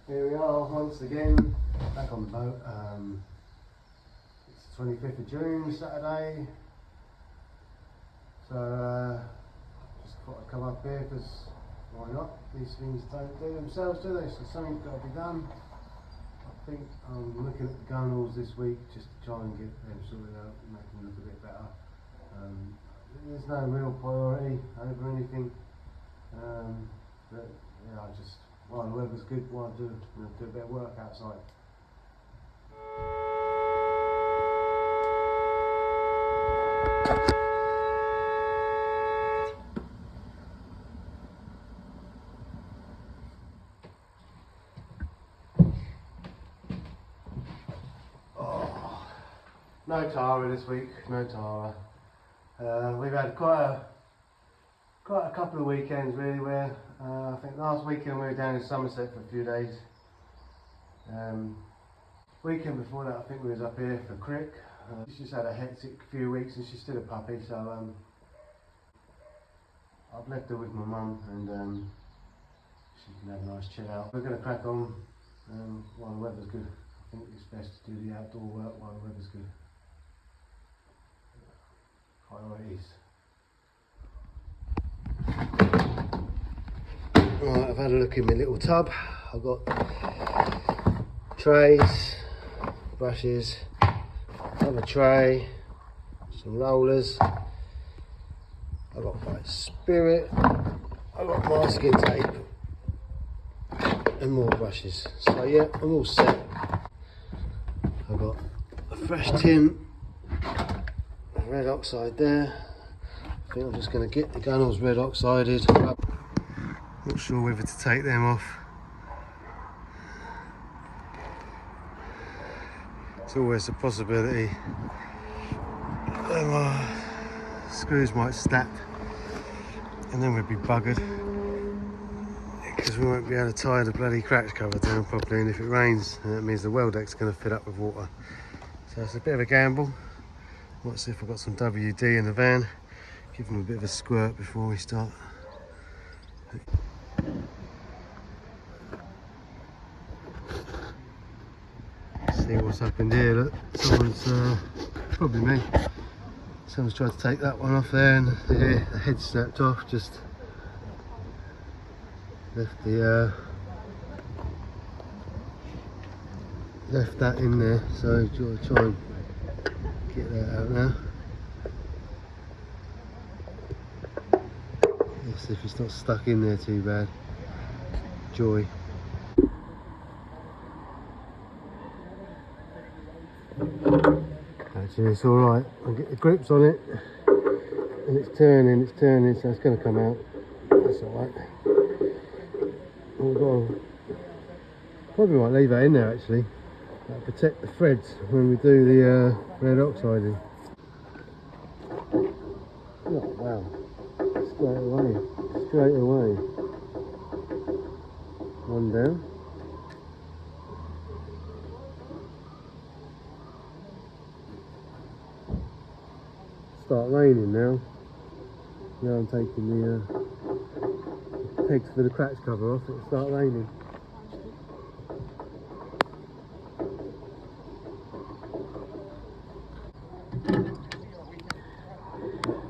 Here we are once again, back on the boat. It's the 25th of June, Saturday. So just thought I'd come up here because why not? These things don't do themselves, do they? So something's got to be done. I think I'm looking at the gunnels this week just to try and get them sorted out and make them look a bit better. There's no real priority over anything, but yeah, I just, while the weather's good, why do a bit of work outside. No Tara this week, no Tara. We've had quite a couple of weekends really where I think last weekend we were down in Somerset for a few days. Weekend before that I think we was up here for Crick. She's just had a hectic few weeks and she's still a puppy, so I've left her with my mum and she can have a nice chill out. We're going to crack on while the weather's good. I think it's best to do the outdoor work while the weather's good. Priorities. Right, I've had a look in my little tub. I've got trays, brushes, another tray, some rollers. I've got white spirit. I've got masking tape and more brushes. So yeah, I'm all set. I've got a fresh tin. Red oxide there. I think I'm just going to get the gunnels red oxided. Not sure whether to take them off. It's always a possibility that my screws might snap and then we'd be buggered because we won't be able to tie the bloody crash cover down properly, and if it rains that means the well deck's going to fill up with water. So it's a bit of a gamble. Let's see if I've got some WD in the van. Give them a bit of a squirt before we start. See what's happened here. Look, someone's probably me. Someone's tried to take that one off there, and the head snapped off. Just left the left that in there. So do try and get that out now. Let's see if it's not stuck in there too bad. Joy. Actually, it's alright. I'll get the grips on it. And it's turning, so it's going to come out. That's alright. Probably might leave that in there actually. That'll protect the threads when we do the red oxiding. Oh wow, straight away. One down. Start raining now. Now I'm taking the pegs for the crash cover off, it'll start raining.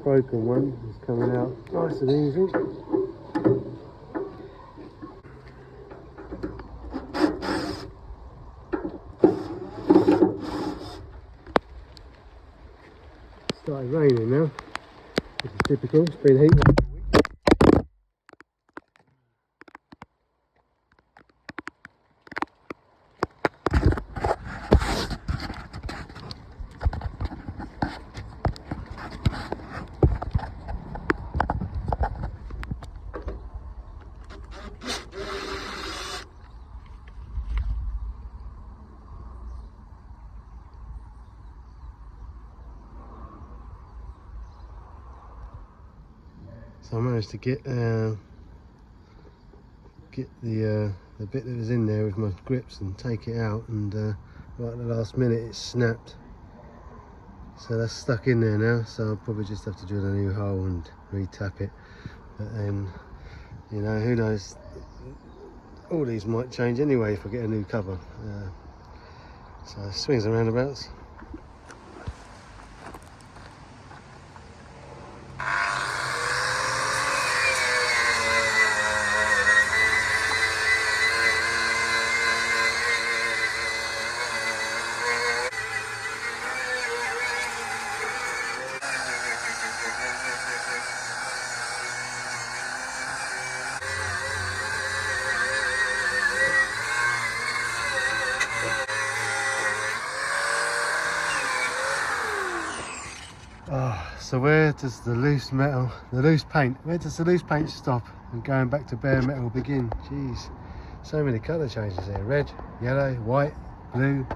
Broken one is coming out nice and easy. Started raining now, which is typical. It's been heat. So I managed to get the bit that was in there with my grips and take it out, and right at the last minute it snapped. So that's stuck in there now, so I'll probably just have to drill a new hole and re-tap it. But then, you know, who knows, all these might change anyway if I get a new cover. So swings and roundabouts. So where does the loose metal, the loose paint, where does the loose paint stop and going back to bare metal begin? Jeez, so many colour changes here. Red, yellow, white, blue.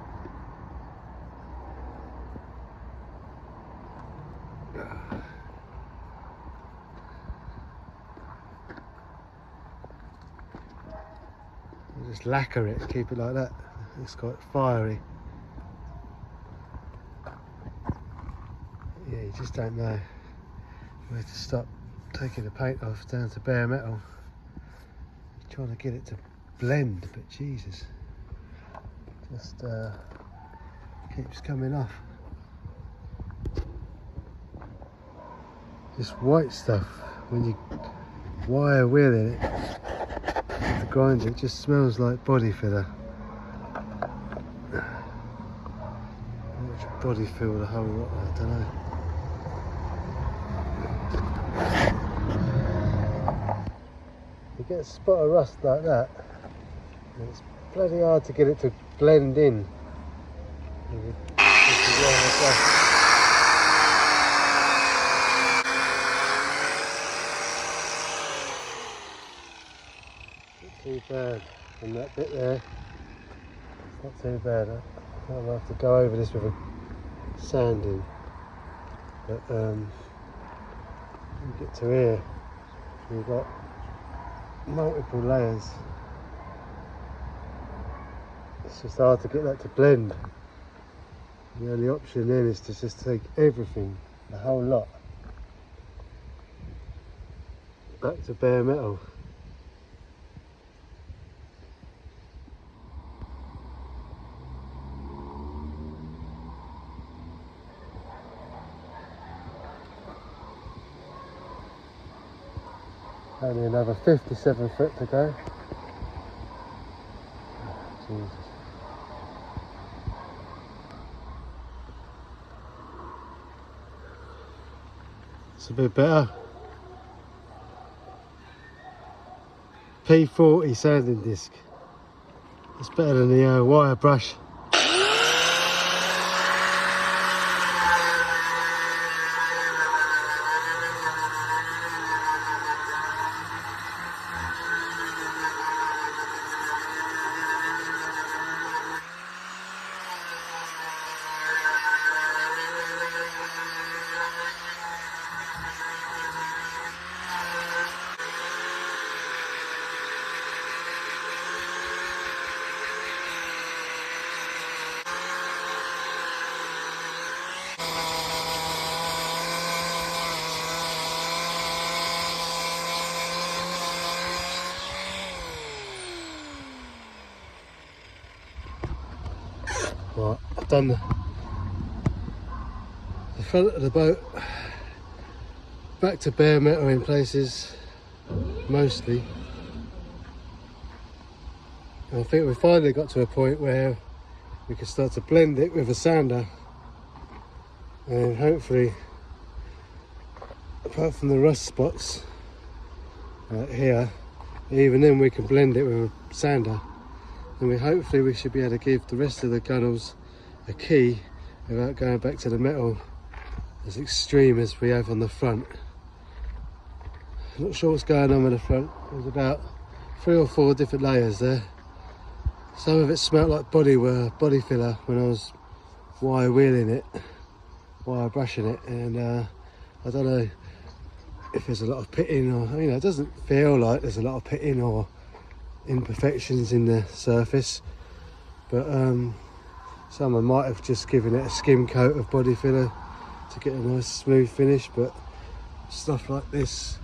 You just lacquer it, keep it like that. It's quite fiery. Yeah, you just don't know where to stop taking the paint off down to bare metal. Trying to get it to blend, but Jesus, just keeps coming off. This white stuff, when you wire wheeling it to grind it, just smells like body filler. Body fill the whole lot, I don't know. You get a spot of rust like that, and it's bloody hard to get it to blend in. Not too bad from that bit there. It's not too bad. I'll have to go over this with a sanding, but you get to here, you've got multiple layers. It's just hard to get that to blend. The only option then is to just take everything, the whole lot, back to bare metal. Only another 57 foot to go. Oh, Jesus. It's a bit better. P40 sanding disc. It's better than the wire brush. Right, I've done the front of the boat back to bare metal in places, mostly. And I think we finally got to a point where we can start to blend it with a sander, and hopefully, apart from the rust spots here, even then we can blend it with a sander. And hopefully we should be able to give the rest of the gunnels a key without going back to the metal as extreme as we have on the front. I'm not sure what's going on with the front. There's about 3 or 4 different layers there. Some of it smelled like body filler when I was wire wheeling it, wire brushing it, and I don't know if there's a lot of pitting, or it doesn't feel like there's a lot of pitting or imperfections in the surface, but someone might have just given it a skim coat of body filler to get a nice smooth finish. But stuff like this,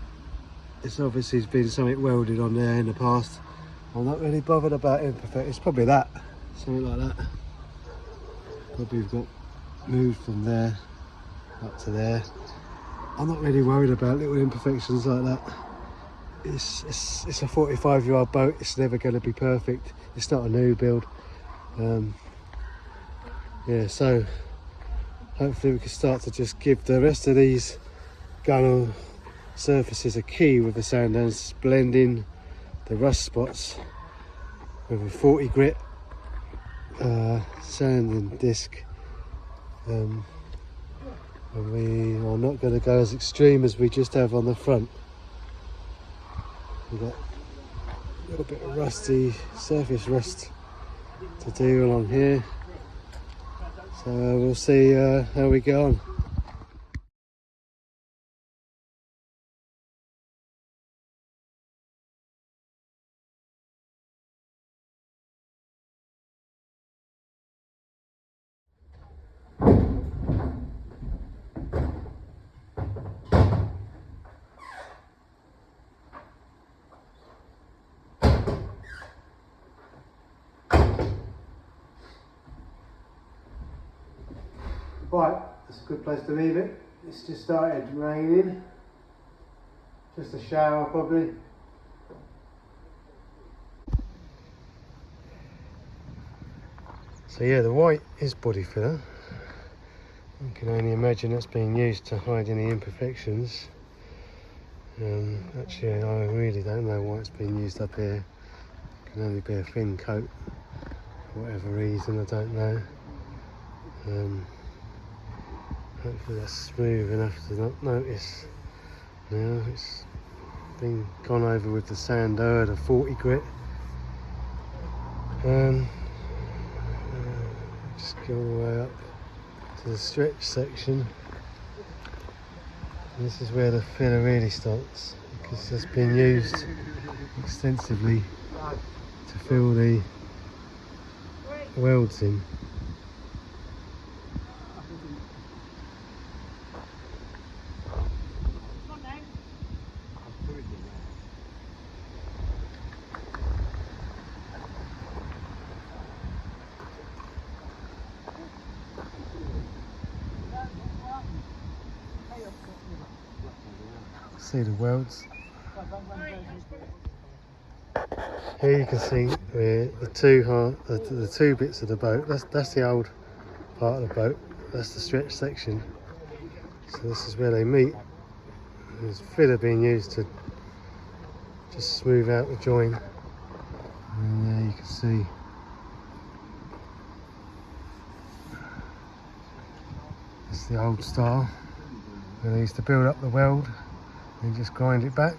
it's obviously been something welded on there in the past, I'm not really bothered about imperfect. It's probably that, something like that. Probably we've got moved from there up to there. I'm not really worried about little imperfections like that. It's a 45-year-old boat. It's never going to be perfect. It's not a new build. Yeah, so hopefully we can start to just give the rest of these gunnel surfaces a key with the sand and blend in the rust spots with a 40 grit sanding disc. And we are not going to go as extreme as we just have on the front. We've got a little bit of rusty surface rust to do along here, so we'll see how we go on. Right, that's a good place to leave it. It's just started raining. Just a shower probably. So yeah, the white is body filler. You can only imagine that's being used to hide any imperfections. Actually, I really don't know why it's being used up here. It can only be a thin coat for whatever reason, I don't know. Hopefully that's smooth enough to not notice. Now it's been gone over with the sand the 40 grit. Just go all the way up to the stretch section. And this is where the filler really starts, because it's been used extensively to fill the welds in. See the welds. Here you can see the two bits of the boat. That's the old part of the boat. That's the stretch section. So this is where they meet. There's filler being used to just smooth out the join. And there you can see it's the old style where they used to build up the weld and just grind it back.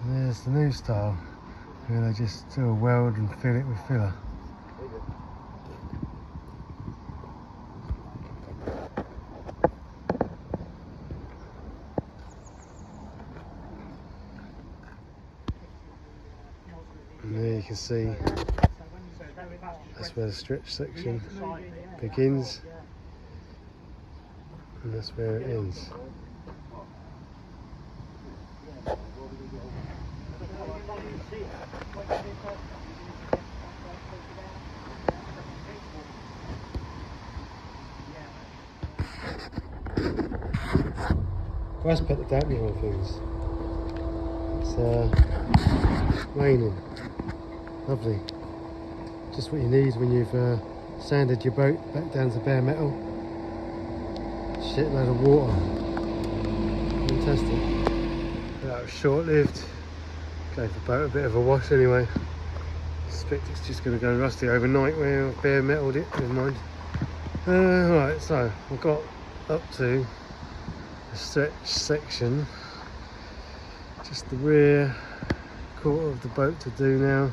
And there's the new style where they just do a weld and fill it with filler. And there you can see that's where the stretch section begins and that's where it ends. Let's put the dampening on things. It's raining. Lovely. Just what you need when you've sanded your boat back down to bare metal. Shitload of water. Fantastic. That was short-lived. Gave the boat a bit of a wash anyway. I suspect it's just going to go rusty overnight where I've bare metaled it. Never mind. Right, so I've got up to the stretch section. Just the rear quarter of the boat to do now.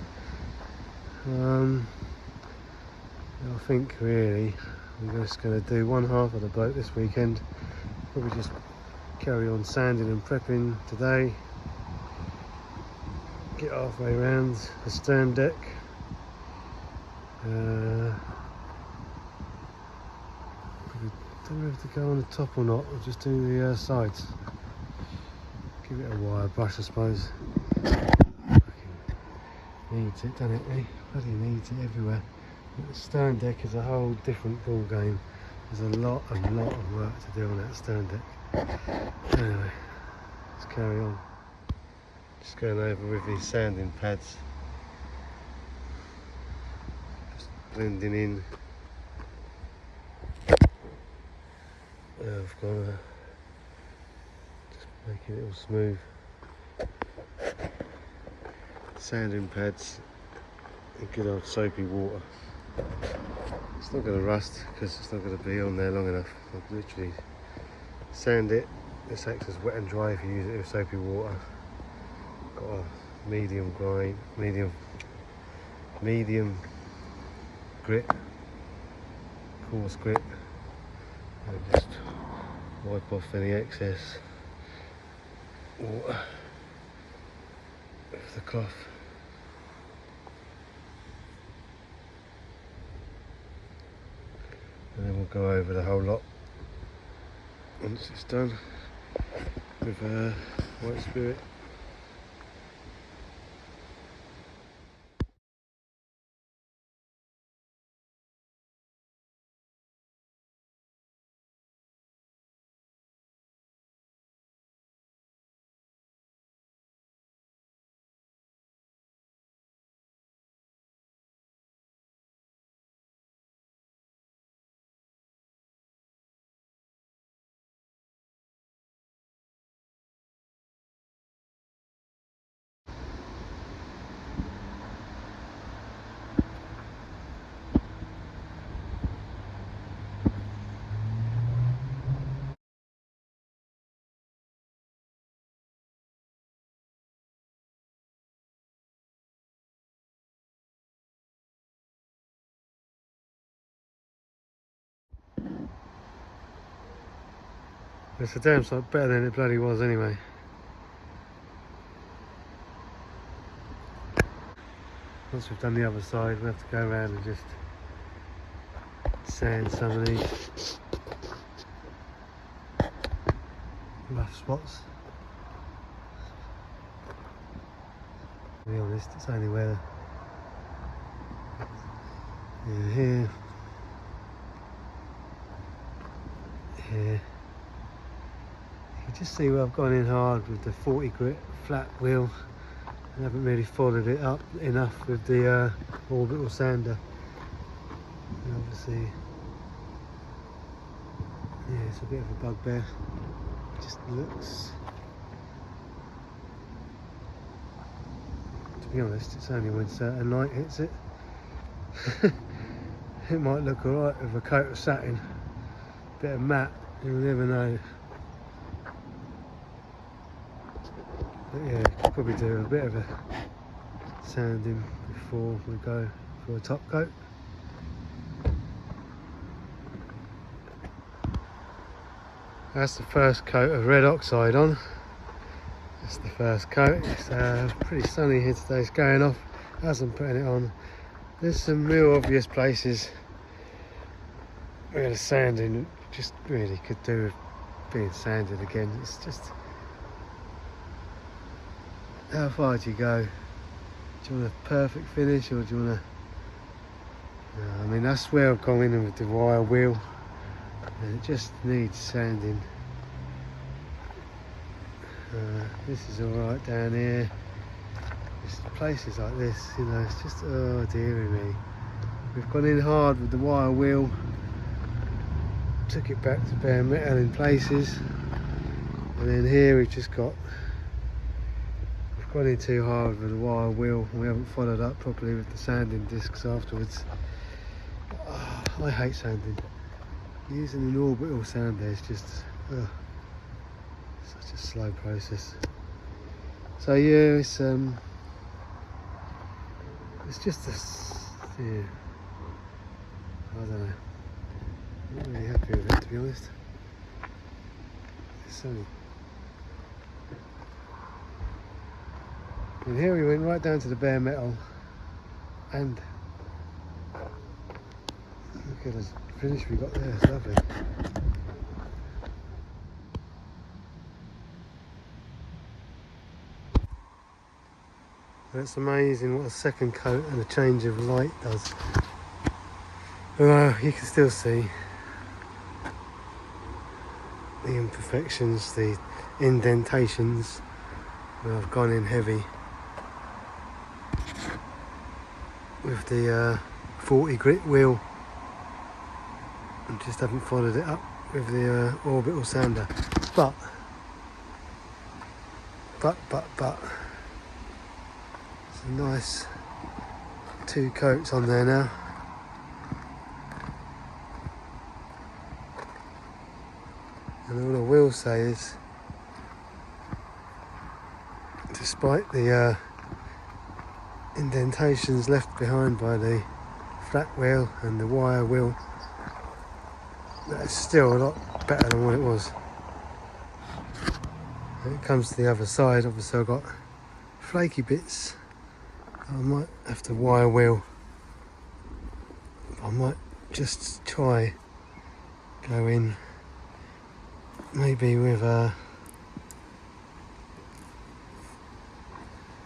I think really I'm just going to do one half of the boat this weekend. Probably just carry on sanding and prepping today. Get halfway around the stern deck. Don't know if to go on the top or not. I'll just do the sides. Give it a wire brush, I suppose. Needs it, doesn't it? Eh? Bloody needs it everywhere. But the stern deck is a whole different ball game. There's a lot of work to do on that stern deck. Anyway, let's carry on. Just going over with these sanding pads. Just blending in. I've got just making it all smooth. Sanding pads and good old soapy water. It's not going to rust because it's not going to be on there long enough. I'll literally sand it. This acts as wet and dry if you use it with soapy water. Got a medium grind, medium grit, coarse grit, and just wipe off any excess water with the cloth. And then we'll go over the whole lot once it's done with white spirit. It's a damn sight better than it bloody was anyway. Once we've done the other side, we'll have to go around and just sand some of these rough spots. To be honest, it's only where here, here. You just see where I've gone in hard with the 40 grit flat wheel. I haven't really followed it up enough with the orbital sander. And obviously, yeah, it's a bit of a bugbear. It just looks, to be honest, it's only when certain light hits it. It might look alright with a coat of satin, bit of matte, you'll never know. But yeah, could probably do a bit of a sanding before we go for a top coat. That's the first coat of red oxide on. That's the first coat. It's pretty sunny here today. It's going off as I'm putting it on. There's some real obvious places where the sanding just really could do with being sanded again. It's just, how far do you go? Do you want a perfect finish, or do you want to... I mean, that's where I've gone in with the wire wheel, and it just needs sanding. This is alright down here. Just places like this, you know, it's just, oh dearie me. We've gone in hard with the wire wheel, took it back to bare metal in places, and then here we've just got, gone in too hard with the wire wheel, and we haven't followed up properly with the sanding discs afterwards. Oh, I hate sanding. Using an orbital sander is just such a slow process. So yeah, it's just a, yeah, I don't know. I'm not really happy with it, to be honest. It's only, and here we went right down to the bare metal, and look at the finish we got there, it's lovely. It's amazing what a second coat and a change of light does. Although you can still see the imperfections, the indentations where I've gone in heavy with the 40 grit wheel and just haven't followed it up with the orbital sander. But it's a nice 2 coats on there now. And all I will say is, despite the indentations left behind by the flat wheel and the wire wheel, that's still a lot better than what it was. When it comes to the other side, obviously I've got flaky bits. I might have to wire wheel. I might just try go in maybe with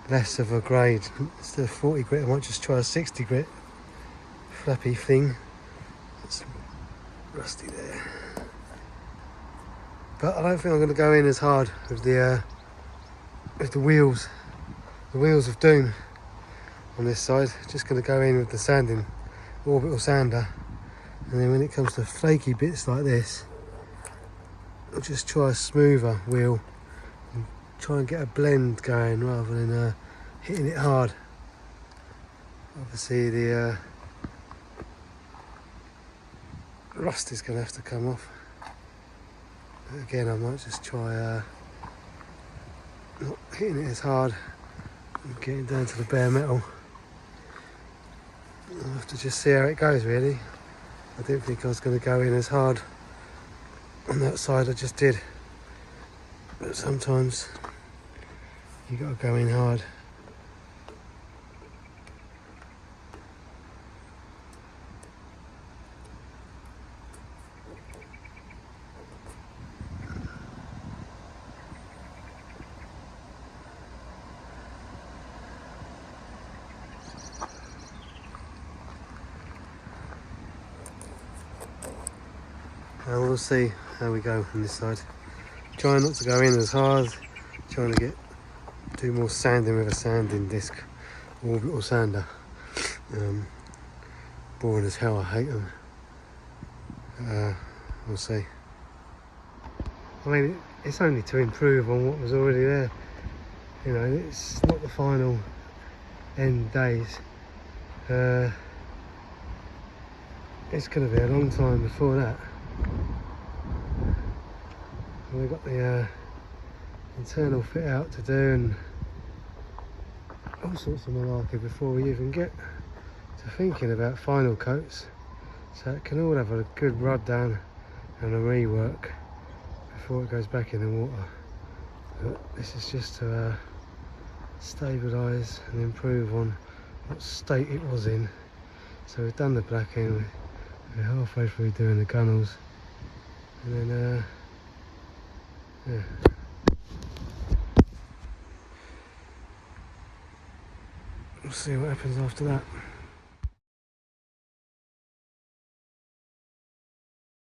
less of a grade. Instead of 40 grit, I might just try a 60 grit flappy thing. It's rusty there. But I don't think I'm going to go in as hard with the wheels of doom on this side. Just going to go in with the sanding orbital sander, and then when it comes to flaky bits like this, I'll just try a smoother wheel and try and get a blend going rather than hitting it hard. Obviously the rust is going to have to come off. But again, I might just try not hitting it as hard and getting down to the bare metal. I'll have to just see how it goes really. I didn't think I was going to go in as hard on that side I just did, but sometimes you got to go in hard. And we'll see how we go on this side. Trying not to go in as hard, trying to do more sanding with a sanding disc, orbital sander. Boring as hell, I hate them. We'll see. I mean, it's only to improve on what was already there. You know, it's not the final end days. It's going to be a long time before that. We've got the internal fit out to do and all sorts of malarkey before we even get to thinking about final coats, so it can all have a good rub down and a rework before it goes back in the water. But this is just to stabilise and improve on what state it was in. So we've done the blacking, we're halfway through doing the gunnels, and then yeah. We'll see what happens after that.